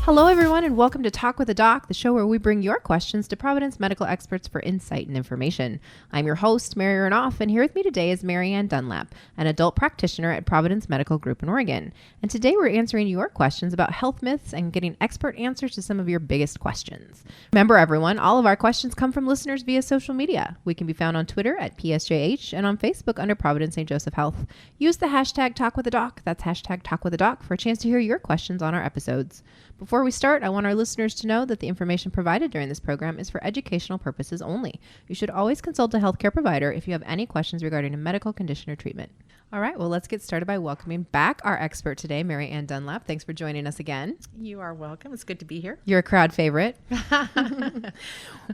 Hello, everyone, and welcome to Talk with a Doc, the show where we bring your questions to Providence medical experts for insight and information. I'm your host, Mary Renoff, and here with me today is Mary Ann Dunlap, an adult practitioner at Providence Medical Group in Oregon. And today we're answering your questions about health myths and getting expert answers to some of your biggest questions. Remember, everyone, all of our questions come from listeners via social media. We can be found on Twitter at PSJH and on Facebook under Providence St. Joseph Health. Use the hashtag Talk with a Doc, that's hashtag Talk with a Doc, for a chance to hear your questions on our episodes. Before we start, I want our listeners to know that the information provided during this program is for educational purposes only. You should always consult a healthcare provider if you have any questions regarding a medical condition or treatment. All right, well, let's get started by welcoming back our expert today, Mary Ann Dunlap. Thanks for joining us again. You are welcome. It's good to be here. You're a crowd favorite.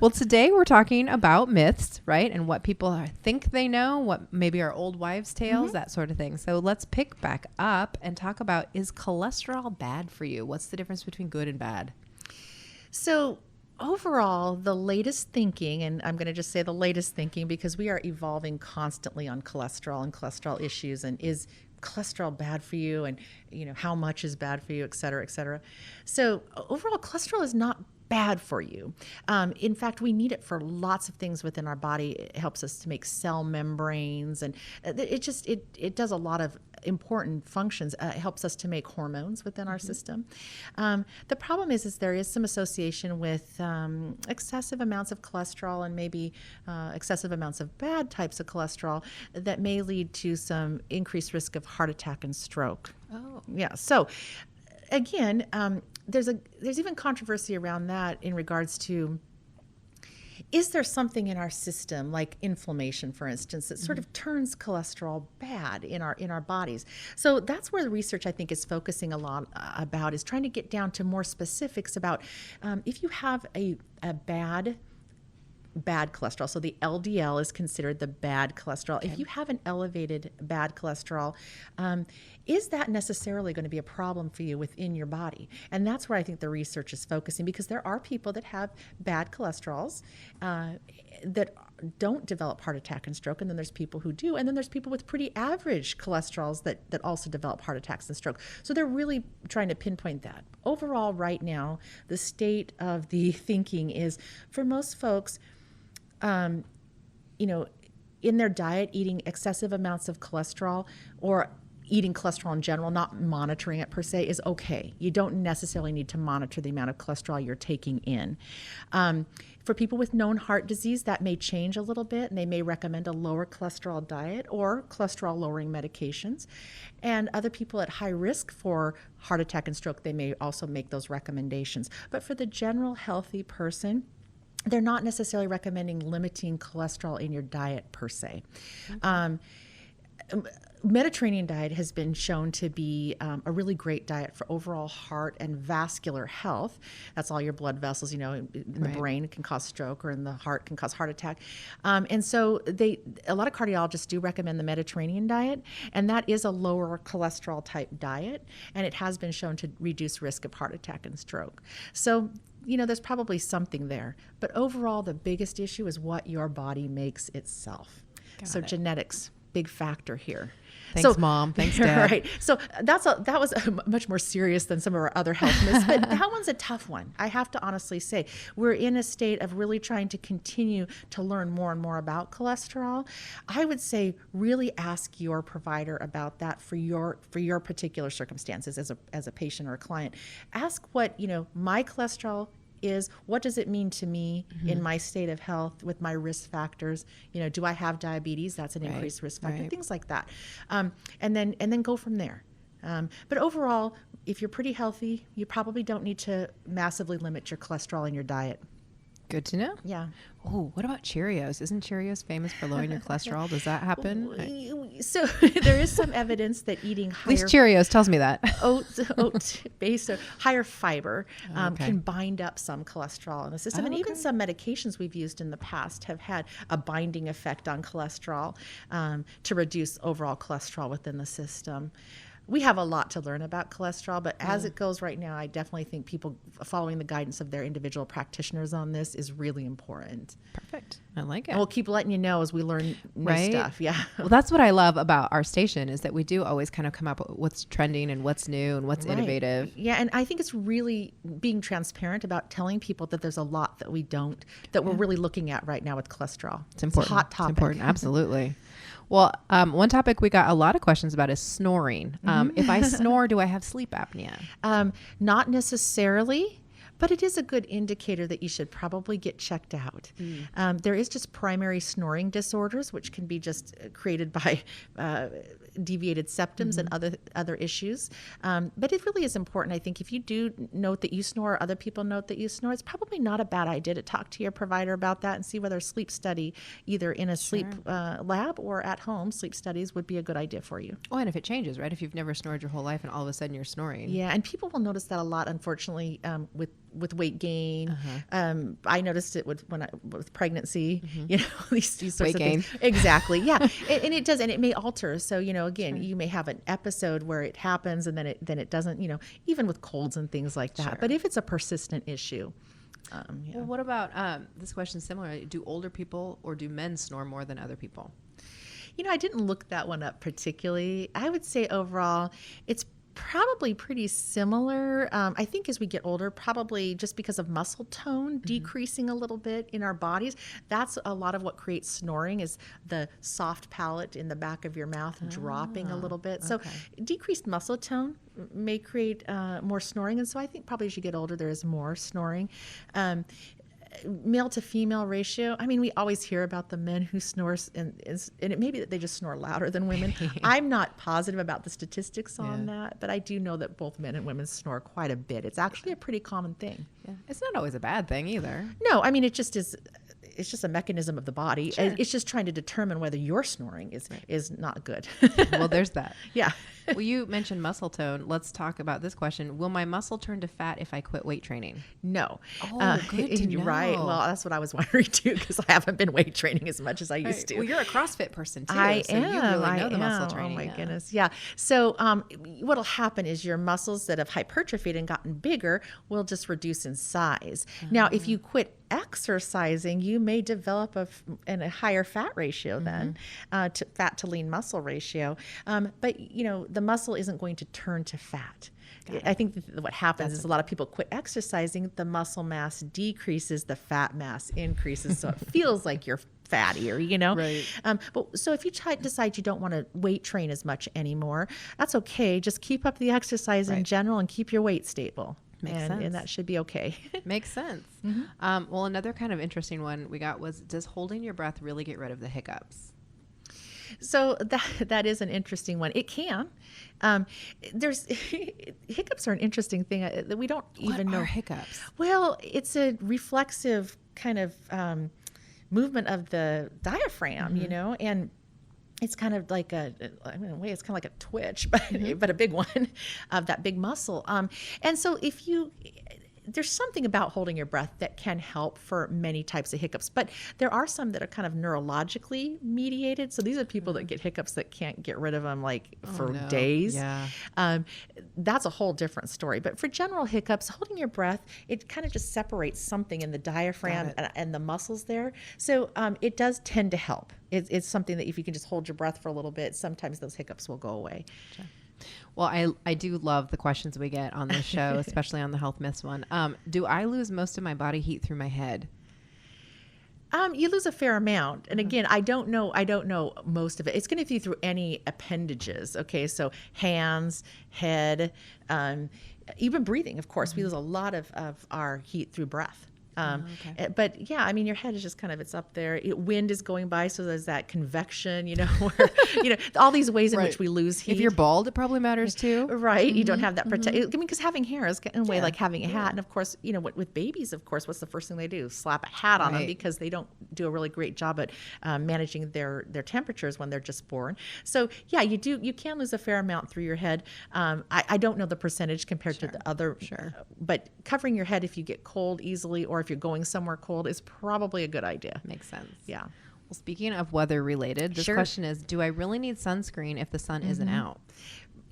Well, today we're talking about myths, right? And what people think they know, what maybe are old wives' tales, that sort of thing. So let's pick back up and talk about, is cholesterol bad for you? What's the difference between good and bad? So overall, the latest thinking, and I'm going to just say the latest thinking because we are evolving constantly on cholesterol and cholesterol issues, and is cholesterol bad for you, and how much is bad for you, et cetera, et cetera. So overall, cholesterol is not bad for you. In fact, we need it for lots of things within our body. It helps us to make cell membranes, and it does a lot of important functions. It helps us to make hormones within our system. The problem is there is some association with excessive amounts of cholesterol and maybe excessive amounts of bad types of cholesterol that may lead to some increased risk of heart attack and stroke. Oh. Yeah. So again, there's even controversy around that in regards to, is there something in our system, like inflammation, for instance, that sort of turns cholesterol bad in our bodies? So that's where the research, I think, is focusing a lot about, is trying to get down to more specifics about if you have a bad cholesterol. So the LDL is considered the bad cholesterol. Okay. If you have an elevated bad cholesterol, is that necessarily going to be a problem for you within your body? And that's where I think the research is focusing, because there are people that have bad cholesterols that don't develop heart attack and stroke, and then there's people who do, and then there's people with pretty average cholesterols that also develop heart attacks and stroke. So they're really trying to pinpoint that. Overall, right now, the state of the thinking is, for most folks, in their diet, eating excessive amounts of cholesterol, or eating cholesterol in general, not monitoring it per se, is okay. You don't necessarily need to monitor the amount of cholesterol you're taking in. For people with known heart disease, that may change a little bit, and they may recommend a lower cholesterol diet or cholesterol-lowering medications. And other people at high risk for heart attack and stroke, they may also make those recommendations. But for the general healthy person, they're not necessarily recommending limiting cholesterol in your diet per se. Mediterranean diet has been shown to be a really great diet for overall heart and vascular health. That's all your blood vessels, in the brain can cause stroke, or in the heart can cause heart attack. And so a lot of cardiologists do recommend the Mediterranean diet, and that is a lower cholesterol type diet, and it has been shown to reduce risk of heart attack and stroke. So there's probably something there. But overall, the biggest issue is what your body makes itself. So genetics, big factor here. Thanks, Mom. Thanks, Dad. Right. So that was much more serious than some of our other health myths, but that one's a tough one. I have to honestly say, we're in a state of really trying to continue to learn more and more about cholesterol. I would say really ask your provider about that for your particular circumstances as a patient or a client. Ask what, my cholesterol is, what does it mean to me in my state of health with my risk factors? Do I have diabetes? That's an increased risk factor, things like that. And then go from there. But overall, if you're pretty healthy, you probably don't need to massively limit your cholesterol in your diet. Good to know. Yeah. Oh, what about Cheerios? Isn't Cheerios famous for lowering your cholesterol? Does that happen? So there is some evidence that eating higher... At least Cheerios tells me that. Oat-based or higher fiber can bind up some cholesterol in the system. And even some medications we've used in the past have had a binding effect on cholesterol to reduce overall cholesterol within the system. we have a lot to learn about cholesterol, but as it goes right now, I definitely think people following the guidance of their individual practitioners on this is really important. Perfect. I like it. And we'll keep letting you know as we learn new stuff. Yeah. Well, that's what I love about our station is that we do always kind of come up with what's trending and what's new and what's innovative. Yeah. And I think it's really being transparent about telling people that there's a lot that we're really looking at right now with cholesterol. It's important. It's a hot topic. It's important. Absolutely. Well, one topic we got a lot of questions about is snoring. If I snore, do I have sleep apnea? Not necessarily. But it is a good indicator that you should probably get checked out. There is just primary snoring disorders, which can be just created by deviated septums and other issues. But it really is important. I think if you do note that you snore, or other people note that you snore, it's probably not a bad idea to talk to your provider about that and see whether a sleep study, either in a sleep lab or at home, sleep studies would be a good idea for you. Oh, and if it changes, right? If you've never snored your whole life and all of a sudden you're snoring. Yeah, and people will notice that a lot, unfortunately, with weight gain. I noticed it with pregnancy, you know, these sorts weight of gain. things. Exactly. Yeah. And it does, and it may alter. So, you know, again, you may have an episode where it happens and then it doesn't, you know, even with colds and things like that. But if it's a persistent issue. Well, what about, this question is similar. Do older people or do men snore more than other people? You know, I didn't look that one up particularly. I would say overall, it's probably pretty similar. I think as we get older, probably just because of muscle tone decreasing a little bit in our bodies, that's a lot of what creates snoring is the soft palate in the back of your mouth dropping a little bit. So decreased muscle tone may create more snoring. And so I think probably as you get older, there is more snoring. Male to female ratio. I mean, we always hear about the men who snore, and it may be that they just snore louder than women. I'm not positive about the statistics on that, but I do know that both men and women snore quite a bit. It's actually a pretty common thing. Yeah. It's not always a bad thing either. No, I mean, it just is. It's just a mechanism of the body. Sure. It's just trying to determine whether your snoring is not good. Well, there's that. Yeah. Well, you mentioned muscle tone. Let's talk about this question. Will my muscle turn to fat if I quit weight training? No. Oh, good to know. Right. Well, that's what I was wondering too, because I haven't been weight training as much as I used to. Well, you're a CrossFit person too. I so am. You really know the muscle training. Oh my goodness. Yeah. So what'll happen is your muscles that have hypertrophied and gotten bigger will just reduce in size. Now, if you quit exercising, you may develop a higher fat ratio then, to fat to lean muscle ratio. But you know, the muscle isn't going to turn to fat. I think what happens is a lot of people quit exercising, the muscle mass decreases, the fat mass increases, so it feels like you're fattier, you know? Right. But so if you decide you don't want to weight train as much anymore, that's okay. Just keep up the exercise in general and keep your weight stable. Makes sense. And that should be okay. Makes sense. Well, another kind of interesting one we got was, does holding your breath really get rid of the hiccups? So that is an interesting one. It can. There's hiccups are an interesting thing that we don't even know. What are hiccups? Well, it's a reflexive kind of movement of the diaphragm, you know, and it's kind of like it's kind of like a twitch, but a big one of that big muscle. And so there's something about holding your breath that can help for many types of hiccups, but there are some that are kind of neurologically mediated. So these are people that get hiccups that can't get rid of them for days. Yeah. That's a whole different story. But for general hiccups, holding your breath, it kind of just separates something in the diaphragm and the muscles there. So it does tend to help. It's something that if you can just hold your breath for a little bit, sometimes those hiccups will go away. Sure. Well, I do love the questions we get on this show, especially on the health myths one. Do I lose most of my body heat through my head? You lose a fair amount. And again, I don't know most of it. It's going to be through any appendages. Okay. So hands, head, even breathing, of course, we lose a lot of our heat through breath. But yeah, I mean, your head is just kind of, it's up there. Wind is going by, so there's that convection, you know, where, you know, all these ways in which we lose heat. If you're bald, it probably matters too. Right. You don't have that protection. I mean, because having hair is in a way like having a hat. And of course, you know, with babies, of course, what's the first thing they do? Slap a hat on them because they don't do a really great job at managing their temperatures when they're just born. So yeah, you can lose a fair amount through your head. I don't know the percentage compared to the other, but covering your head if you get cold easily or if you're going somewhere cold is probably a good idea. Makes sense. Yeah. Well, speaking of weather related, this question is, do I really need sunscreen if the sun isn't out?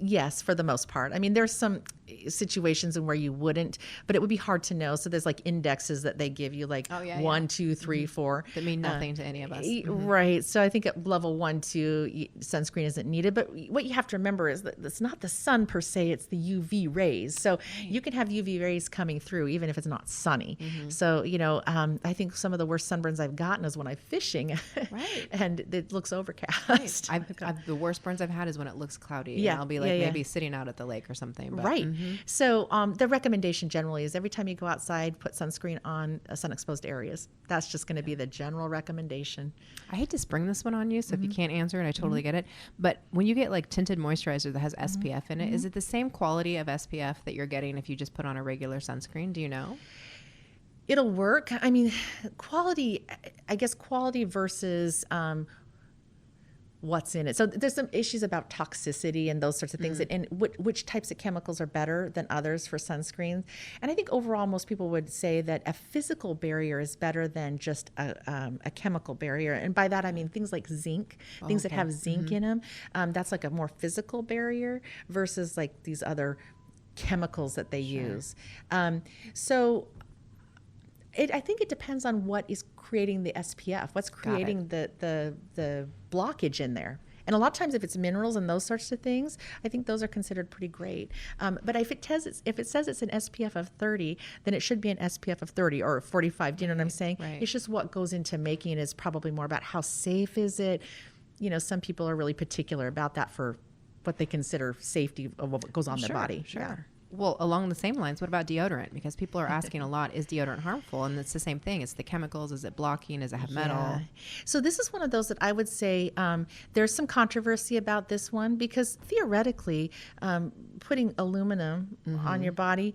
Yes, for the most part. I mean, there's some situations in where you wouldn't, but it would be hard to know. So there's like indexes that they give you, like 1, 2, 3, 4. That mean nothing to any of us. Right. So I think at level 1, 2, sunscreen isn't needed. But what you have to remember is that it's not the sun per se, it's the UV rays. So you can have UV rays coming through even if it's not sunny. So, I think some of the worst sunburns I've gotten is when I'm fishing and it looks overcast. The worst burns I've had is when it looks cloudy. Yeah. And I'll be like maybe sitting out at the lake or something. But, Right. So the recommendation generally is every time you go outside, put sunscreen on sun exposed areas. That's just going to be the general recommendation. I hate to spring this one on you, so if you can't answer it, I totally get it. But when you get like tinted moisturizer that has SPF in it, is it the same quality of SPF that you're getting if you just put on a regular sunscreen? Do you know? It'll work. I mean, quality versus what's in it. So there's some issues about toxicity and those sorts of things, and which types of chemicals are better than others for sunscreens. And I think overall, most people would say that a physical barrier is better than just a chemical barrier. And by that, I mean things like zinc, things that have zinc in them. That's like a more physical barrier versus like these other chemicals that they use. So I think it depends on what is creating the SPF, what's creating the blockage in there. And a lot of times if it's minerals and those sorts of things, I think those are considered pretty great. But if it says it's an SPF of 30, then it should be an SPF of 30 or 45. Do you know what I'm saying? Right. It's just what goes into making it is probably more about how safe is it. Some people are really particular about that for what they consider safety of what goes on their body. Sure. Yeah. Well, along the same lines, what about deodorant? Because people are asking a lot, is deodorant harmful? And it's the same thing. It's the chemicals. Is it blocking? Does it have metal? Yeah. So this is one of those that I would say there's some controversy about this one because theoretically, putting aluminum on your body,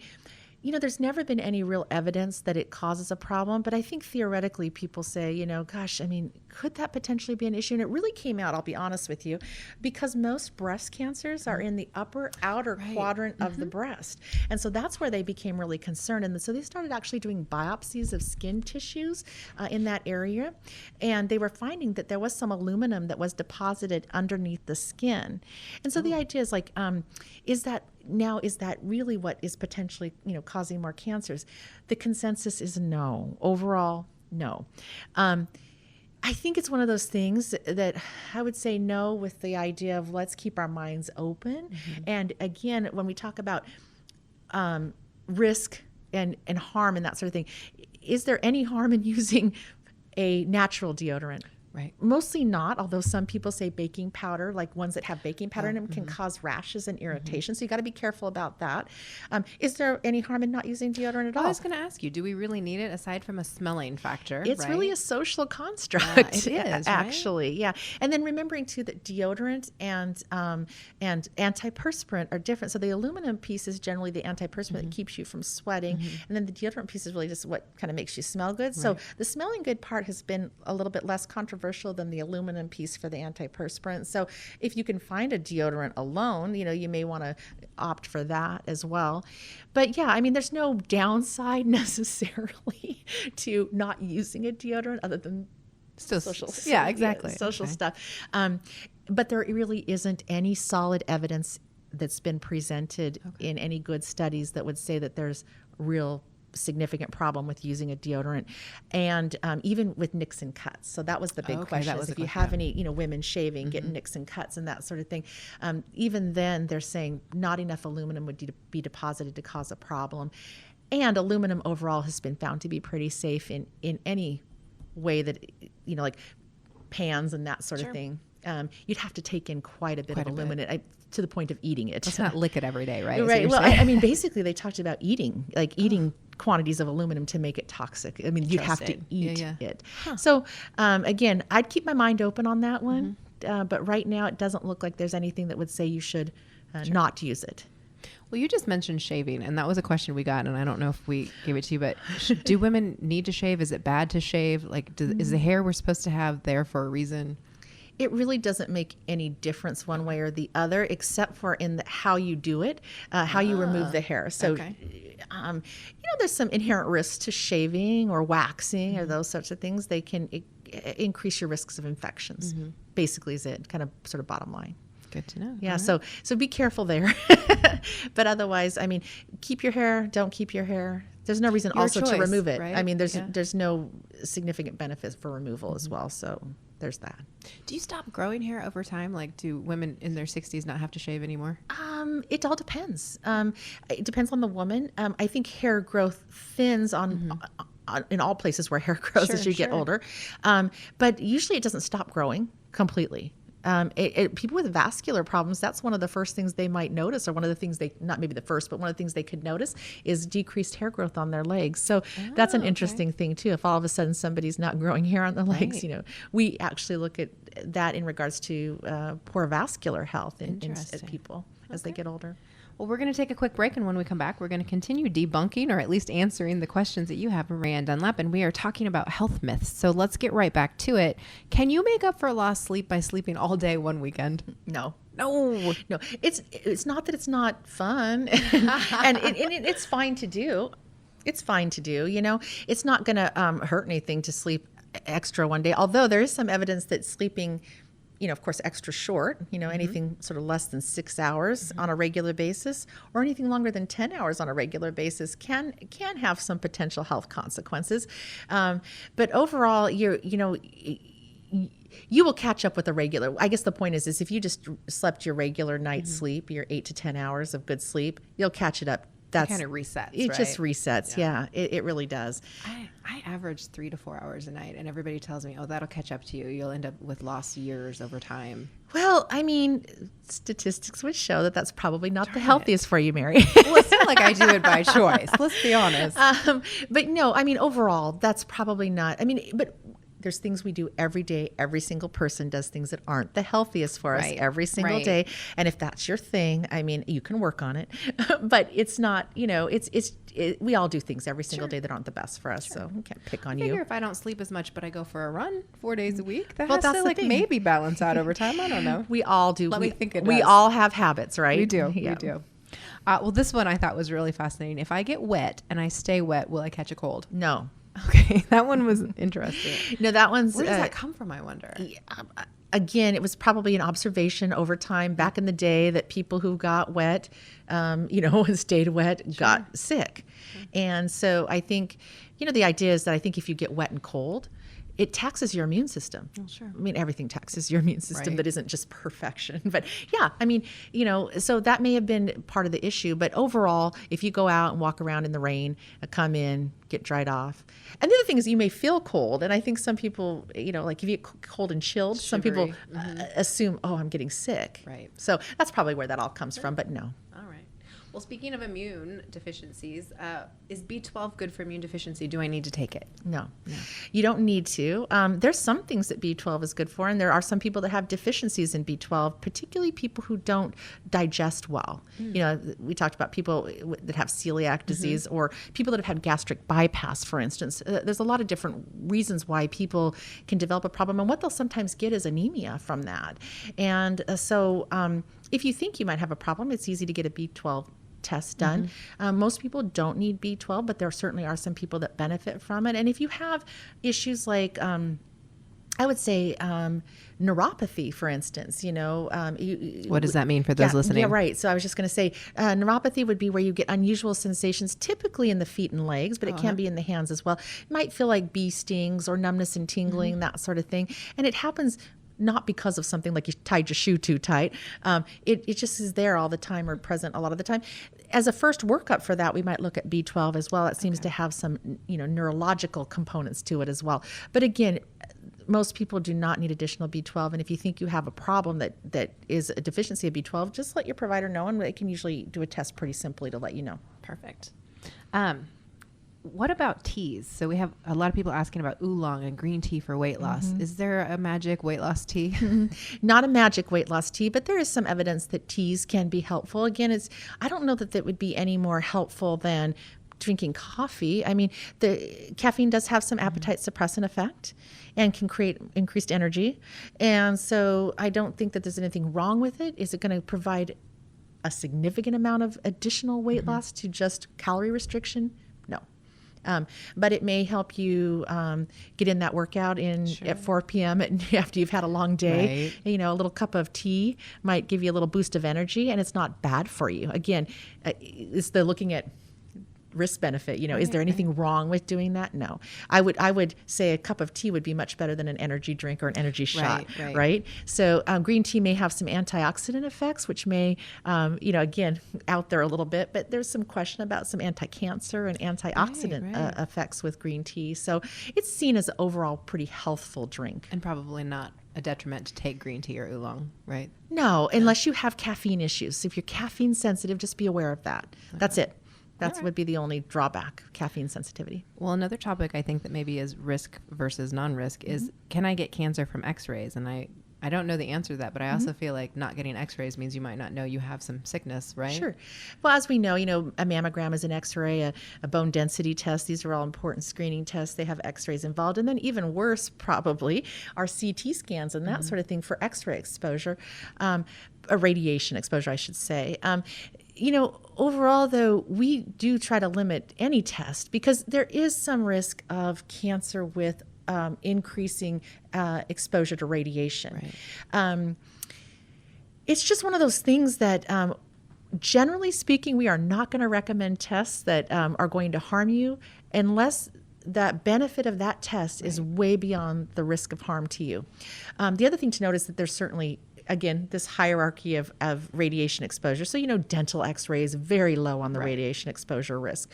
there's never been any real evidence that it causes a problem. But I think theoretically people say, gosh, I mean, could that potentially be an issue? And it really came out, I'll be honest with you, because most breast cancers are in the outer quadrant of the breast. And so that's where they became really concerned. And so they started actually doing biopsies of skin tissues in that area. And they were finding that there was some aluminum that was deposited underneath the skin. And so the idea is like, is that really what is potentially, causing more cancers? The consensus is no. Overall, no. I think it's one of those things that I would say no with the idea of let's keep our minds open. And again, when we talk about risk and harm and that sort of thing, is there any harm in using a natural deodorant? Right. Mostly not, although some people say baking powder, like ones that have baking powder in them, can cause rashes and irritation. So you got to be careful about that. Is there any harm in not using deodorant at all? I was going to ask you, do we really need it aside from a smelling factor? It's really a social construct. It is, actually, yeah. And then remembering too that deodorant and antiperspirant are different. So the aluminum piece is generally the antiperspirant that keeps you from sweating, and then the deodorant piece is really just what kind of makes you smell good. So the smelling good part has been a little bit less controversial than the aluminum piece for the antiperspirant. So if you can find a deodorant alone, you may want to opt for that as well. But yeah, I mean, there's no downside necessarily to not using a deodorant other than social. Yeah, exactly. Social stuff. But there really isn't any solid evidence that's been presented in any good studies that would say that there's real significant problem with using a deodorant, and even with nicks and cuts. So that was the big question. If you have any, women shaving, getting nicks and cuts and that sort of thing, even then they're saying not enough aluminum would be deposited to cause a problem. And aluminum overall has been found to be pretty safe in any way that, like pans and that sort of thing. You'd have to take in quite a bit of aluminum to the point of eating it. Let's not lick it every day, right? Right. Well, I mean, basically they talked about eating quantities of aluminum to make it toxic. I mean, you'd have to eat it. Huh. So again, I'd keep my mind open on that one. But right now it doesn't look like there's anything that would say you should not use it. Well, you just mentioned shaving, and that was a question we got, and I don't know if we gave it to you, but do women need to shave? Is it bad to shave? Is the hair we're supposed to have there for a reason? It really doesn't make any difference one way or the other, except for in how you do it, how you remove the hair. So, there's some inherent risks to shaving or waxing or those sorts of things. They can increase your risks of infections. Basically, is it kind of sort of bottom line. Good to know. Yeah. All So be careful there. But otherwise, I mean, keep your hair, don't keep your hair. There's no reason Your also to choice, remove it. right? I mean, Yeah. there's no significant benefits for removal as well. So there's that. Do you stop growing hair over time? Like, do women in their 60s not have to shave anymore? It all depends. It depends on the woman. I think hair growth thins on in all places where hair grows as Sure, you get sure. older. But usually it doesn't stop growing completely. People with vascular problems, that's one of the first things they might notice, or one of the things not maybe the first, but one of the things they could notice is decreased hair growth on their legs. So that's an okay. interesting thing too. If all of a sudden somebody's not growing hair on the legs, Right. we actually look at that in regards to poor vascular health in Interesting. people as they get older. Well, we're going to take a quick break, and when we come back, we're going to continue debunking or at least answering the questions that you have, Marianne Dunlap, and we are talking about health myths. So let's get right back to it. Can you make up for lost sleep by sleeping all day one weekend? No. No. No, it's not that it's not fun, and it's fine to do. It's fine to do. It's not going to hurt anything to sleep extra one day. Although there is some evidence that sleeping, of course, extra short, anything sort of less than 6 hours on a regular basis, or anything longer than 10 hours on a regular basis can have some potential health consequences. But overall, you will catch up with a regular. I guess the point is if you just slept your regular night's sleep, your 8 to 10 hours of good sleep, you'll catch it up. That's kind of resets, It right? just resets. Yeah, it really does. I average 3 to 4 hours a night, and everybody tells me, oh, that'll catch up to you. You'll end up with lost years over time. Well, I mean, statistics would show that that's probably not the healthiest for you, Mary. Well, it's not like I do it by choice. Let's be honest. But no, I mean, overall, that's probably not. I mean, but there's things we do every day. Every single person does things that aren't the healthiest for us Right, every single right. day. And if that's your thing, I mean, you can work on it. But it's not, we all do things every single day that aren't the best for us. So we can't pick on I figure you. if I don't sleep as much, but I go for a run 4 days a week, that Well, has that's to the like thing. maybe balance out over time. I don't know. We all do. Let me think it We does. all have habits, right? We do. Yeah. We do. Well, this one I thought was really fascinating. If I get wet and I stay wet, will I catch a cold? No. Okay, that one was interesting. No, that one's. Where does that come from, I wonder? Again, it was probably an observation over time back in the day that people who got wet, and stayed wet got sick. And so I think, the idea is that I think if you get wet and cold, it taxes your immune system. Oh, sure. I mean, everything taxes your immune system Right. that isn't just perfection. But yeah, I mean, so that may have been part of the issue. But overall, if you go out and walk around in the rain, come in, get dried off. And the other thing is you may feel cold. And I think some people, like if you get cold and chilled, some people Shivery. assume, oh, I'm getting sick. Right. So that's probably where that all comes from. But no. All right. Well, speaking of immune deficiencies, is B12 good for immune deficiency? Do I need to take it? No, you don't need to. There's some things that B12 is good for, and there are some people that have deficiencies in B12, particularly people who don't digest well. We talked about people that have celiac disease or people that have had gastric bypass, for instance. There's a lot of different reasons why people can develop a problem, and what they'll sometimes get is anemia from that. And so if you think you might have a problem, it's easy to get a B12 test done. Most people don't need B12, but there certainly are some people that benefit from it. And if you have issues like, I would say, neuropathy, for instance, What does that mean for those listening? Yeah, right. So I was just going to say, neuropathy would be where you get unusual sensations, typically in the feet and legs, but it can be in the hands as well. It might feel like bee stings or numbness and tingling, that sort of thing. And it happens not because of something like you tied your shoe too tight. It just is there all the time or present a lot of the time. As a first workup for that, we might look at B12 as well. It seems to have some, neurological components to it as well. But again, most people do not need additional B12. And if you think you have a problem that is a deficiency of B12, just let your provider know, and they can usually do a test pretty simply to let you know. Perfect. What about teas? So we have a lot of people asking about oolong and green tea for weight loss. Is there a magic weight loss tea? Not a magic weight loss tea, but there is some evidence that teas can be helpful. Again, I don't know that would be any more helpful than drinking coffee. I mean, the caffeine does have some appetite suppressant effect and can create increased energy. And so I don't think that there's anything wrong with it. Is it going to provide a significant amount of additional weight loss to just calorie restriction? No. But it may help you get in that workout at 4 p.m. After you've had a long day. Right. A little cup of tea might give you a little boost of energy, and it's not bad for you. Again, it's the looking at risk benefit. Is there anything wrong with doing that? No. I would say a cup of tea would be much better than an energy drink or an energy shot, right? So green tea may have some antioxidant effects, which may, again, out there a little bit, but there's some question about some anti-cancer and antioxidant effects with green tea. So it's seen as an overall pretty healthful drink. And probably not a detriment to take green tea or oolong, right? No, unless you have caffeine issues. If you're caffeine sensitive, just be aware of that. Okay. That's it. That would be the only drawback, caffeine sensitivity. Well, another topic I think that maybe is risk versus non-risk is, can I get cancer from x-rays? And I don't know the answer to that, but I also feel like not getting x-rays means you might not know you have some sickness, right? Sure. Well, as we know, a mammogram is an x-ray, a bone density test. These are all important screening tests. They have x-rays involved. And then even worse, probably, are CT scans and that sort of thing for x-ray exposure, a radiation exposure, I should say. Overall, though, we do try to limit any test because there is some risk of cancer with increasing exposure to radiation. Right. It's just one of those things that, generally speaking, we are not going to recommend tests that are going to harm you unless that benefit of that test is way beyond the risk of harm to you. The other thing to note is that there's certainly, again, this hierarchy of radiation exposure. So, dental x-rays, very low on the radiation exposure risk.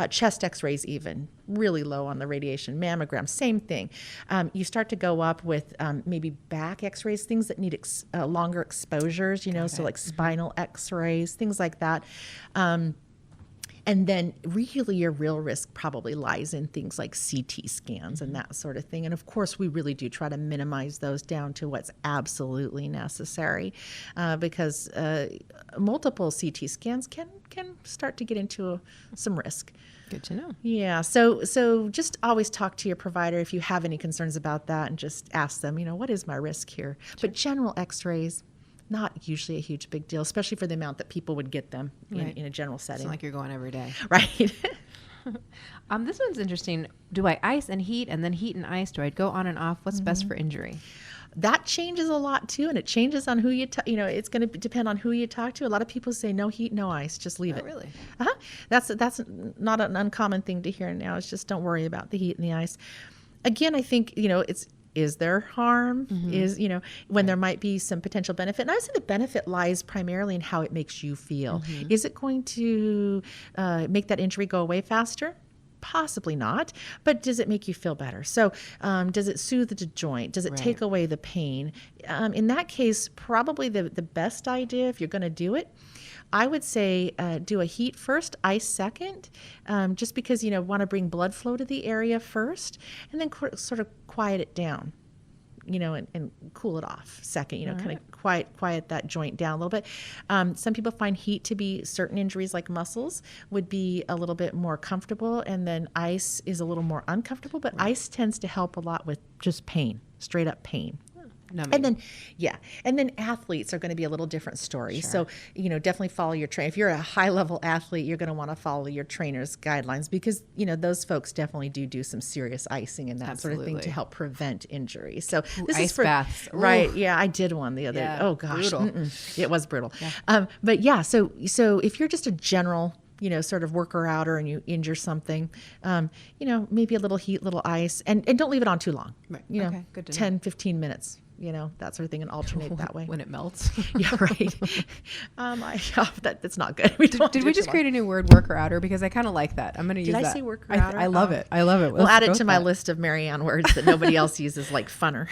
Chest x-rays even, really low on the radiation. Mammogram, same thing. You start to go up with maybe back x-rays, things that need longer exposures, so like spinal x-rays, things like that. And then really your real risk probably lies in things like CT scans and that sort of thing. And of course, we really do try to minimize those down to what's absolutely necessary because multiple CT scans can start to get into some risk. Good to know. Yeah. So just always talk to your provider if you have any concerns about that and just ask them, what is my risk here? Sure. But general x-rays, not usually a huge big deal, especially for the amount that people would get them in a general setting. It's not like you're going every day. Right. This one's interesting. Do I ice and heat and then heat and ice? Do I go on and off? What's best for injury? That changes a lot too, and it changes on who you it's going to depend on who you talk to. A lot of people say no heat, no ice, just leave it. Really? That's not an uncommon thing to hear now. It's just don't worry about the heat and the ice. Again, I think is there harm? Is when there might be some potential benefit? And I would say the benefit lies primarily in how it makes you feel. Is it going to make that injury go away faster? Possibly not, but does it make you feel better? So does it soothe the joint? Does it take away the pain? In that case, probably the best idea, if you're going to do it, I would say do a heat first, ice second, just because want to bring blood flow to the area first, and then sort of quiet it down. And cool it off second, kind of quiet that joint down a little bit. Some people find heat to be certain injuries like muscles would be a little bit more comfortable, and then ice is a little more uncomfortable, but ice tends to help a lot with just pain, straight up pain. And then athletes are going to be a little different story. Sure. So, definitely follow your trainer. If you're a high level athlete, you're going to want to follow your trainer's guidelines because, those folks definitely do some serious icing and that sort of thing to help prevent injury. So this ice is for baths. Right. Yeah. I did one the other day. Oh gosh. It was brutal. Yeah. But yeah, so if you're just a general, sort of worker outer and you injure something, maybe a little heat, little ice, and don't leave it on too long. Right. Okay. Good to 10, 15 minutes. That sort of thing, and alternate that way. When it melts. Yeah, right. That's not good. Did we just create a new word, worker outer? Because I kind of like that. I'm going to use that. Did I say worker outer? I love it. I love it. We'll add it to my list of Marianne words that nobody else uses, like funner.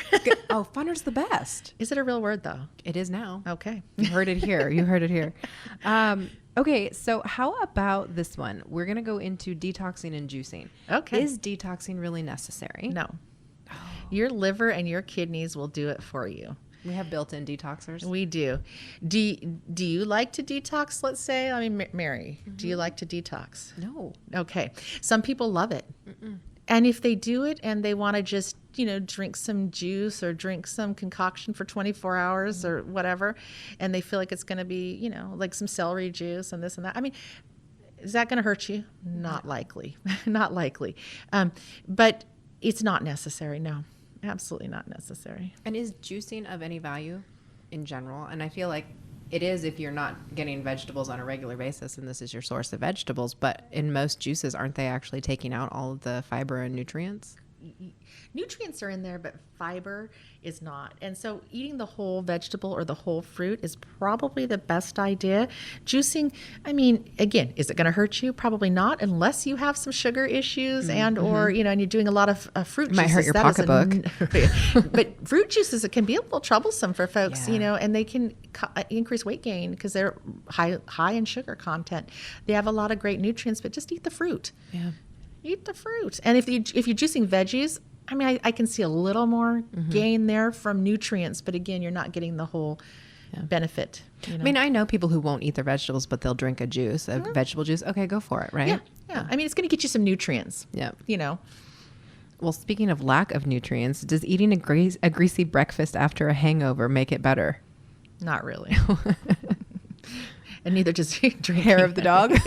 Oh, funner's the best. Is it a real word, though? It is now. Okay. You heard it here. Okay, so how about this one? We're going to go into detoxing and juicing. Okay. Is detoxing really necessary? No. Your liver and your kidneys will do it for you. We have built-in detoxers. We do. Do you like to detox, let's say? I mean, Mary, do you like to detox? No. Okay. Some people love it. And if they do it and they want to just, drink some juice or drink some concoction for 24 hours or whatever, and they feel like it's going to be, like some celery juice and this and that. I mean, Is that going to hurt you? Not likely. Not likely. But it's not necessary. No, absolutely not necessary. And is juicing of any value in general? And I feel like it is if you're not getting vegetables on a regular basis and this is your source of vegetables. But in most juices, aren't they actually taking out all of the fiber and nutrients? Nutrients are in there, but fiber is not. And so eating the whole vegetable or the whole fruit is probably the best idea. Juicing, I mean, again, is it going to hurt you? Probably not, unless you have some sugar issues and or, and you're doing a lot of fruit juices. Might hurt your pocketbook. But fruit juices, it can be a little troublesome for folks, Yeah. and they can increase weight gain because they're high in sugar content. They have a lot of great nutrients, but just eat the fruit. Yeah. Eat the fruit. And if you're juicing veggies, I mean, I can see a little more gain there from nutrients, but again, you're not getting the whole benefit. I mean, I know people who won't eat their vegetables, but they'll drink a juice, a vegetable juice. Okay, go for it, right? Yeah. I mean, it's going to get you some nutrients. Yeah. Well, speaking of lack of nutrients, does eating a greasy breakfast after a hangover make it better? Not really. And neither does drinking. Hair of the dog?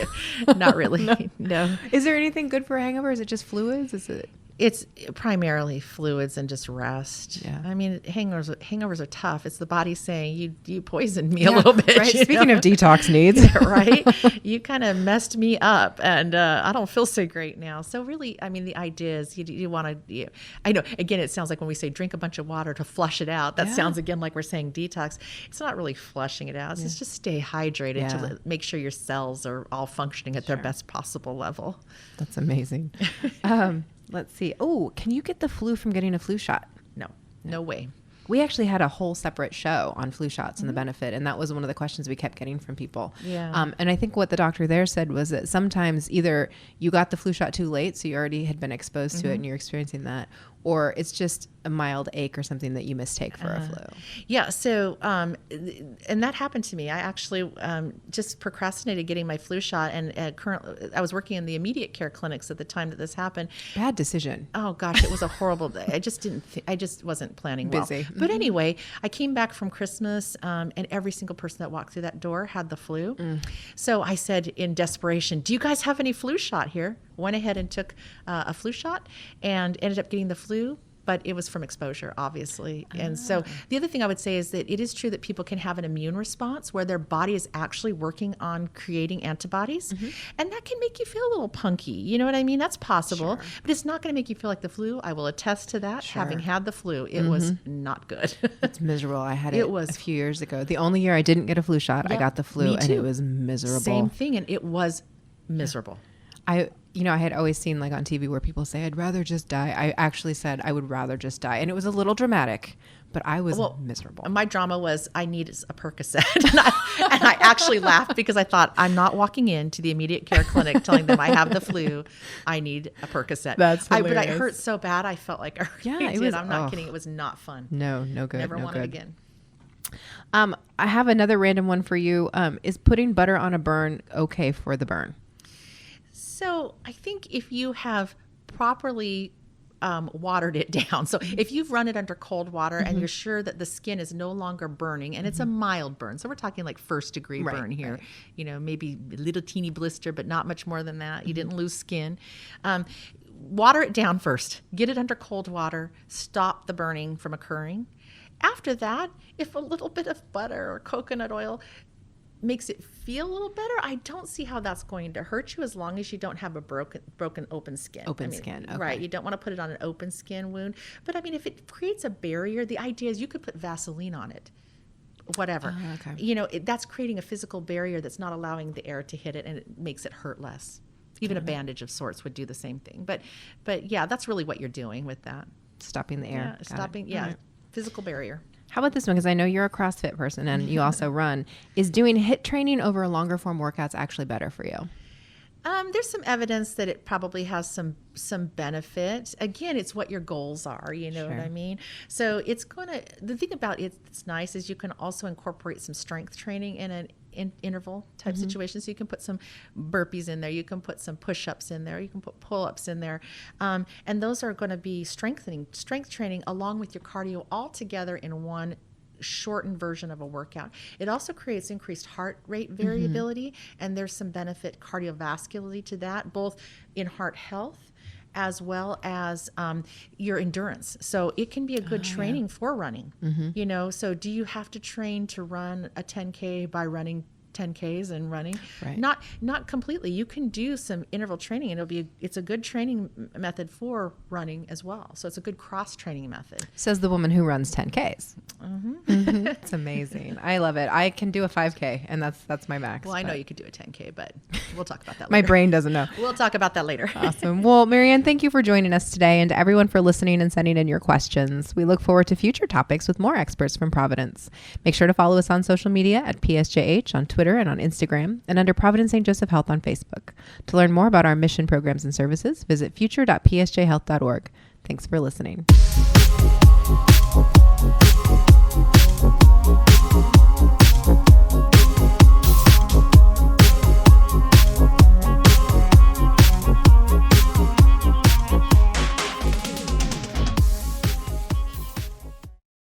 Not really. No. Is there anything good for a hangover? Is it just fluids? Is it? It's primarily fluids and just rest. Yeah. I mean, hangovers are tough. It's the body saying, you poisoned me a little bit. Right. Speaking of detox needs. Right. You kind of messed me up and I don't feel so great now. So really, I mean, the idea is you want to, I know, again, it sounds like when we say drink a bunch of water to flush it out, that sounds again like we're saying detox. It's not really flushing it out. It's just stay hydrated to make sure your cells are all functioning at their best possible level. That's amazing. Let's see. Oh, can you get the flu from getting a flu shot? No way. We actually had a whole separate show on flu shots and the benefit, and that was one of the questions we kept getting from people. Yeah. And I think what the doctor there said was that sometimes either you got the flu shot too late, so you already had been exposed to it and you're experiencing that, or it's just a mild ache or something that you mistake for a flu. Yeah. So, and that happened to me. I actually just procrastinated getting my flu shot, and currently I was working in the immediate care clinics at the time that this happened. Bad decision. Oh gosh, it was a horrible day. I just wasn't planning well. Busy. But anyway, I came back from Christmas, and every single person that walked through that door had the flu. So I said in desperation, "Do you guys have any flu shot here?" Went ahead and took a flu shot and ended up getting the flu, but it was from exposure, obviously. And so the other thing I would say is that it is true that people can have an immune response where their body is actually working on creating antibodies. And that can make you feel a little punky. You know what I mean? That's possible, but it's not going to make you feel like the flu. I will attest to that. Having had the flu, it was not good. It's miserable. I had it was a few years ago. The only year I didn't get a flu shot, I got the flu, and it was miserable. Same thing, and it was miserable. I had always seen like on TV where people say, I'd rather just die. I actually said I would rather just die. And it was a little dramatic, but I was miserable. My drama was I need a Percocet. and I actually laughed because I thought, I'm not walking into the immediate care clinic telling them I have the flu. I need a Percocet. That's hilarious. But I hurt so bad. I felt like I did. I'm not kidding. It was not fun. No good. Never want it again. I have another random one for you. Is putting butter on a burn okay for the burn? So I think if you have properly watered it down, so if you've run it under cold water and you're sure that the skin is no longer burning and it's a mild burn, so we're talking like 1st degree burn here, maybe a little teeny blister, but not much more than that. You didn't lose skin. Water it down first. Get it under cold water. Stop the burning from occurring. After that, if a little bit of butter or coconut oil makes it feel a little better, I don't see how that's going to hurt you as long as you don't have a broken open skin. Skin, okay. Right. You don't want to put it on an open skin wound. But I mean, if it creates a barrier, the idea is you could put Vaseline on it, whatever. Okay. That's creating a physical barrier that's not allowing the air to hit it, and it makes it hurt less. Even a bandage of sorts would do the same thing. But yeah, that's really what you're doing with that. Stopping the air. Right. Physical barrier. How about this one? Because I know you're a CrossFit person and you also run. Is doing HIIT training over longer form workouts actually better for you? There's some evidence that it probably has some benefit. Again, it's what your goals are. You know what I mean? So the thing about it's nice is you can also incorporate some strength training in an interval type situation. So you can put some burpees in there. You can put some push-ups in there. You can put pull-ups in there. And those are going to be strength training along with your cardio all together in one shortened version of a workout. It also creates increased heart rate variability, and there's some benefit cardiovascularly to that, both in heart health as well as your endurance. So it can be a good training for running. You know, so do you have to train to run a 10K by running 10Ks and running? Right. Not completely. You can do some interval training, and it's a good training method for running as well. So it's a good cross training method. Says the woman who runs 10Ks. It's amazing. I love it. I can do a 5K, and that's my max. Well, I know you could do a 10K, but we'll talk about that my later. brain doesn't know. We'll talk about that later. Awesome. Well, Marianne, thank you for joining us today, and to everyone for listening and sending in your questions. We look forward to future topics with more experts from Providence. Make sure to follow us on social media at PSJH on Twitter and on Instagram, and under Providence St. Joseph Health on Facebook. To learn more about our mission, programs, and services, visit future.psjhealth.org. Thanks for listening.